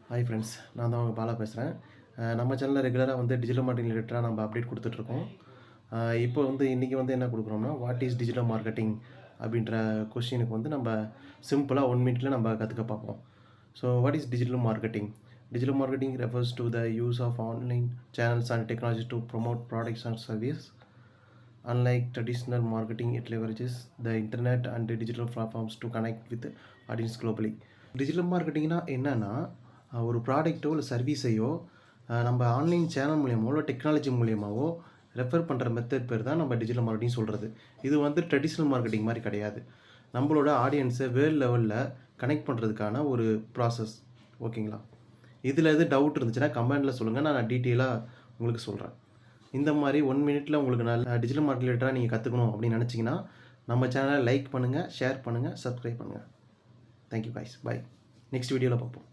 Hi friends, நான் தான் உங்க பாலா பேசுகிறேன். நம்ம சேனலில் ரெகுலராக வந்து டிஜிட்டல் மார்க்கெட்டிங் ரிலேட்டடாக நம்ம அப்டேட் கொடுத்துட்ருக்கோம். இப்போ வந்து இன்றைக்கி வந்து என்ன கொடுக்குறோம்னா, வாட் இஸ் டிஜிட்டல் மார்க்கெட்டிங் அப்படின்ற கொஸ்டினுக்கு வந்து நம்ம சிம்பிளாக 1 மினிட்ல நம்ம கற்றுக்க பார்ப்போம். So what is digital marketing? Digital marketing refers to the use of online channels and technology to promote products and services. Unlike traditional marketing, it leverages the internet and the digital platforms to connect with audience globally. Digital மார்க்கெட்டிங்னா என்னன்னா, ஒரு ப்ராடக்ட்டோ இல்லை சர்வீஸையோ நம்ம online channel மூலியமாவோ இல்லை technology மூலியமாவோ refer பண்ணுற method பேர் தான் நம்ம டிஜிட்டல் மார்க்கெட்டிங் சொல்கிறது. இது வந்து ட்ரெடிஷ்னல் மார்க்கெட்டிங் மாதிரி கிடையாது. நம்மளோட ஆடியன்ஸை வேர்ல்டு லெவலில் கனெக்ட் பண்ணுறதுக்கான ஒரு ப்ராசஸ். ஓகேங்களா? இதில் எது டவுட் இருந்துச்சுன்னா கமெண்டில் சொல்லுங்கள், நான் டீட்டெயிலாக உங்களுக்கு சொல்கிறேன். இந்த மாதிரி 1 மினிட்ல உங்களுக்கு நல்ல டிஜிட்டல் மார்க்கெட் ரிலேட்டடாக நீங்கள் கற்றுக்கணும் அப்படின்னு நினச்சிங்கன்னா நம்ம சேனலை லைக் பண்ணுங்கள், ஷேர் பண்ணுங்கள், சப்ஸ்கிரைப் பண்ணுங்கள். Thank you guys, by. நெக்ஸ்ட் வீடியோவில் பார்ப்போம்.